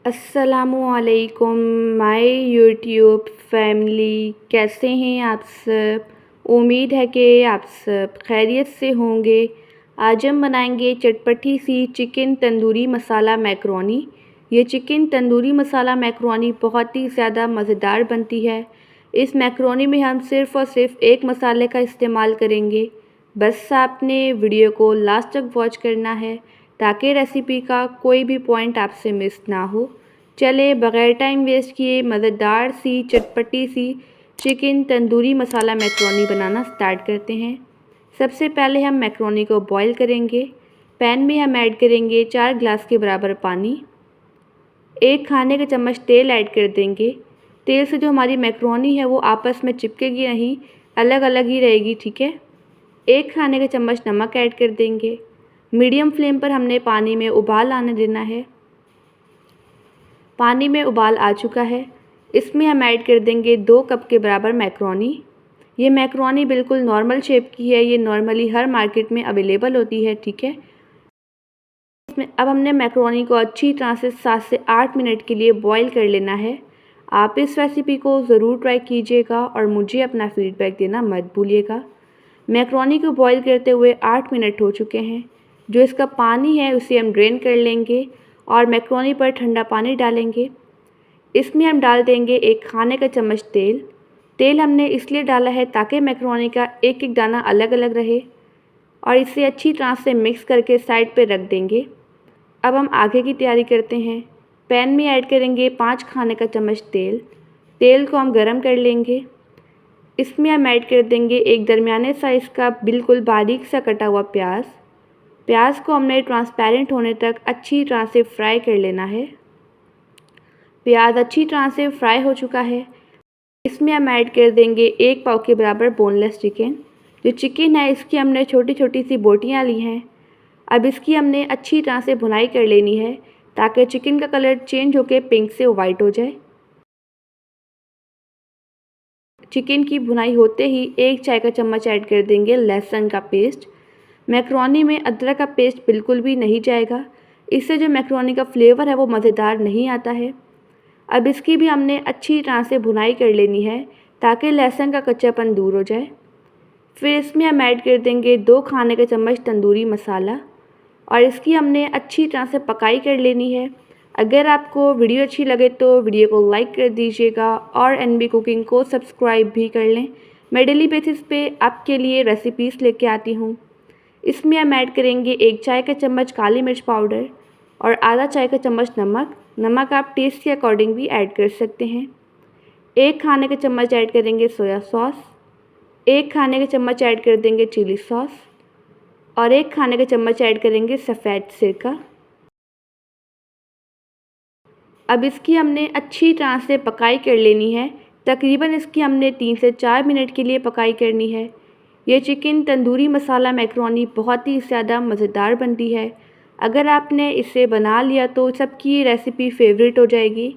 अस्सलामुअलैकुम my YouTube family, कैसे हैं आप सब। उम्मीद है कि आप सब खैरियत से होंगे। आज हम बनाएंगे चटपटी सी चिकन तंदूरी मसाला मैकरोनी। ये चिकन तंदूरी मसाला मैकरोनी बहुत ही ज़्यादा मज़ेदार बनती है। इस मैकरोनी में हम सिर्फ़ और सिर्फ एक मसाले का इस्तेमाल करेंगे। बस आपने वीडियो को लास्ट तक वॉच करना है ताकि रेसिपी का कोई भी पॉइंट आपसे मिस ना हो। चले बग़ैर टाइम वेस्ट किए मज़ेदार सी चटपटी सी चिकन तंदूरी मसाला मैकरोनी बनाना स्टार्ट करते हैं। सबसे पहले हम मैकरोनी को बॉईल करेंगे। पैन में हम ऐड करेंगे 4 ग्लास के बराबर पानी। 1 खाने का चम्मच तेल ऐड कर देंगे। तेल से जो हमारी मैकरोनी है वो आपस में चिपकेगी नहीं, अलग अलग ही रहेगी, ठीक है। 1 खाने का चम्मच नमक ऐड कर देंगे। मीडियम फ्लेम पर हमने पानी में उबाल आने देना है। पानी में उबाल आ चुका है। इसमें हम ऐड कर देंगे 2 कप के बराबर मैकरोनी। ये मैकरोनी बिल्कुल नॉर्मल शेप की है, ये नॉर्मली हर मार्केट में अवेलेबल होती है, ठीक है। इसमें अब हमने मैकरोनी को अच्छी तरह से 7 से 8 मिनट के लिए बॉईल कर लेना है। आप इस रेसिपी को ज़रूर ट्राई कीजिएगा और मुझे अपना फ़ीडबैक देना मत भूलिएगा। मैकरोनी को बॉईल करते हुए 8 मिनट हो चुके हैं। जो इसका पानी है उसे हम ड्रेन कर लेंगे और मैकरोनी पर ठंडा पानी डालेंगे। इसमें हम डाल देंगे 1 खाने का चम्मच तेल। तेल हमने इसलिए डाला है ताकि मैकरोनी का एक एक दाना अलग अलग रहे और इसे अच्छी तरह से मिक्स करके साइड पे रख देंगे। अब हम आगे की तैयारी करते हैं। पैन में ऐड करेंगे 5 खाने का चम्मच तेल। तेल को हम गरम कर लेंगे। इसमें हम ऐड कर देंगे एक दरमियाने साइज़ का बिल्कुल बारीक सा कटा हुआ प्याज। प्याज को हमने ट्रांसपेरेंट होने तक अच्छी तरह से फ्राई कर लेना है। प्याज अच्छी तरह से फ्राई हो चुका है। इसमें हम ऐड कर देंगे 1 पाव के बराबर बोनलेस चिकन। जो चिकन है इसकी हमने छोटी छोटी सी बोटियाँ ली हैं। अब इसकी हमने अच्छी तरह से भुनाई कर लेनी है ताकि चिकन का कलर चेंज होकर पिंक से वाइट हो जाए। चिकन की भुनाई होते ही 1 चाय का चम्मच ऐड कर देंगे लहसुन का पेस्ट। मैकरोनी में अदरक का पेस्ट बिल्कुल भी नहीं जाएगा, इससे जो मैकरोनी का फ्लेवर है वो मज़ेदार नहीं आता है। अब इसकी भी हमने अच्छी तरह से भुनाई कर लेनी है ताकि लहसुन का कच्चापन दूर हो जाए। फिर इसमें हम ऐड कर देंगे 2 खाने का चम्मच तंदूरी मसाला और इसकी हमने अच्छी तरह से पकाई कर लेनी है। अगर आपको वीडियो अच्छी लगे तो वीडियो को लाइक कर दीजिएगा और एनबी कुकिंग को सब्सक्राइब भी कर लें। मैं डेली बेसिस पे आपके लिए रेसिपीज़ लेके आती हूँ। इसमें हम ऐड करेंगे 1 चाय का चम्मच काली मिर्च पाउडर और आधा चाय का चम्मच नमक। नमक आप टेस्ट के अकॉर्डिंग भी ऐड कर सकते हैं। 1 खाने का चम्मच ऐड करेंगे सोया सॉस। 1 खाने का चम्मच ऐड कर देंगे चिली सॉस और 1 खाने का चम्मच ऐड करेंगे सफ़ेद सिरका। अब इसकी हमने अच्छी तरह से पकाई कर लेनी है। तकरीबन इसकी हमने 3 से 4 मिनट के लिए पकाई करनी है। ये चिकन तंदूरी मसाला मैकरोनी बहुत ही ज़्यादा मज़ेदार बनती है। अगर आपने इसे बना लिया तो सबकी ये रेसिपी फेवरेट हो जाएगी।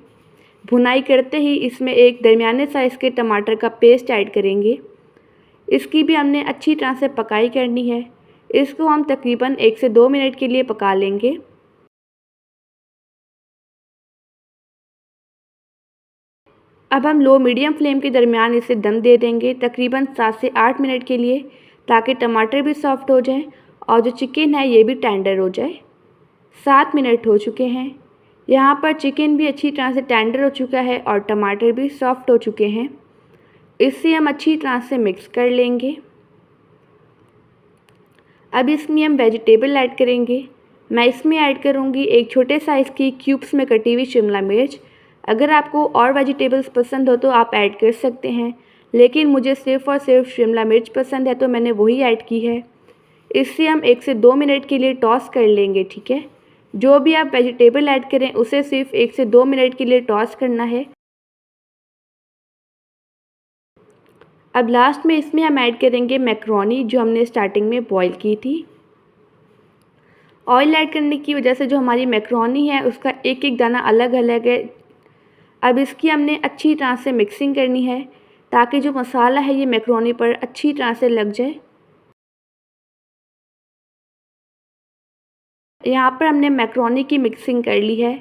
भुनाई करते ही इसमें एक दरमियाने साइज़ के टमाटर का पेस्ट ऐड करेंगे। इसकी भी हमने अच्छी तरह से पकाई करनी है। इसको हम तकरीबन 1 से 2 मिनट के लिए पका लेंगे। अब हम लो मीडियम फ्लेम के दरमियान इसे दम दे देंगे तकरीबन 7 से 8 मिनट के लिए ताकि टमाटर भी सॉफ्ट हो जाए और जो चिकन है ये भी टेंडर हो जाए। 7 मिनट हो चुके हैं। यहाँ पर चिकन भी अच्छी तरह से टेंडर हो चुका है और टमाटर भी सॉफ्ट हो चुके हैं। इससे हम अच्छी तरह से मिक्स कर लेंगे। अब इसमें हम वेजिटेबल ऐड करेंगे। मैं इसमें ऐड करूँगी एक छोटे साइज़ की क्यूब्स में कटी हुई शिमला मिर्च। अगर आपको और वेजिटेबल्स पसंद हो तो आप ऐड कर सकते हैं, लेकिन मुझे सिर्फ़ और सिर्फ शिमला मिर्च पसंद है तो मैंने वही ऐड की है। इससे हम 1 से 2 मिनट के लिए टॉस कर लेंगे, ठीक है। जो भी आप वेजिटेबल ऐड करें उसे सिर्फ 1 से 2 मिनट के लिए टॉस करना है। अब लास्ट में इसमें हम ऐड करेंगे मैकरोनी जो हमने स्टार्टिंग में बॉईल की थी। ऑयल ऐड करने की वजह से जो हमारी मैकरोनी है उसका एक एक दाना अलग अलग है। अब इसकी हमने अच्छी तरह से मिक्सिंग करनी है ताकि जो मसाला है ये मैकरोनी पर अच्छी तरह से लग जाए। यहाँ पर हमने मैकरोनी की मिक्सिंग कर ली है।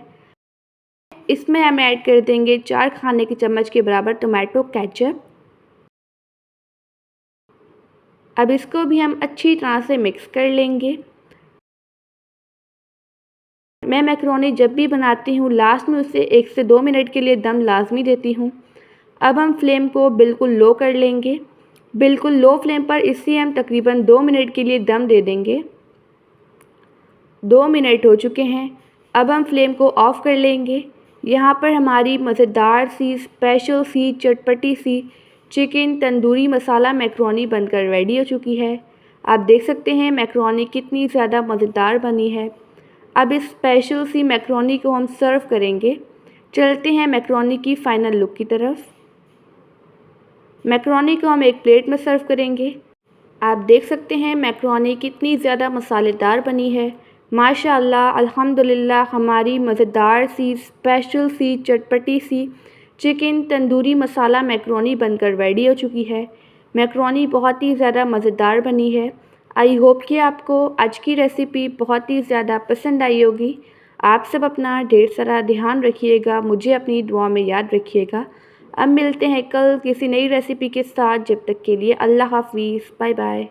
इसमें हम ऐड कर देंगे 4 खाने के चम्मच के बराबर टोमेटो केचप। अब इसको भी हम अच्छी तरह से मिक्स कर लेंगे। मैं मैक्रोनी जब भी बनाती हूँ लास्ट में उसे 1 से 2 मिनट के लिए दम लाजमी देती हूँ। अब हम फ्लेम को बिल्कुल लो कर लेंगे। बिल्कुल लो फ्लेम पर इसे हम तकरीबन 2 मिनट के लिए दम दे देंगे। 2 मिनट हो चुके हैं। अब हम फ्लेम को ऑफ़ कर लेंगे। यहाँ पर हमारी मज़ेदार सी स्पेशल सी चटपटी सी चिकन तंदूरी मसाला मैक्रोनी बनकर रेडी हो चुकी है। आप देख सकते हैं मैक्रोनी कितनी ज़्यादा मज़ेदार बनी है। अब इस स्पेशल सी मैक्रोनी को हम सर्व करेंगे। चलते हैं मैक्रोनी की फ़ाइनल लुक की तरफ। मैक्रोनी को हम एक प्लेट में सर्व करेंगे। आप देख सकते हैं मैक्रोनी कितनी ज़्यादा मसालेदार बनी है। माशाअल्लाह अल्हम्दुलिल्लाह हमारी मज़ेदार सी स्पेशल सी चटपटी सी चिकन तंदूरी मसाला मैक्रोनी बनकर रेडी हो चुकी है। मैक्रोनी बहुत ही ज़्यादा मज़ेदार बनी है। आई होप कि आपको आज की रेसिपी बहुत ही ज़्यादा पसंद आई होगी। आप सब अपना ढेर सारा ध्यान रखिएगा, मुझे अपनी दुआ में याद रखिएगा। अब मिलते हैं कल किसी नई रेसिपी के साथ। जब तक के लिए अल्लाह हाफ़िज़, बाय बाय।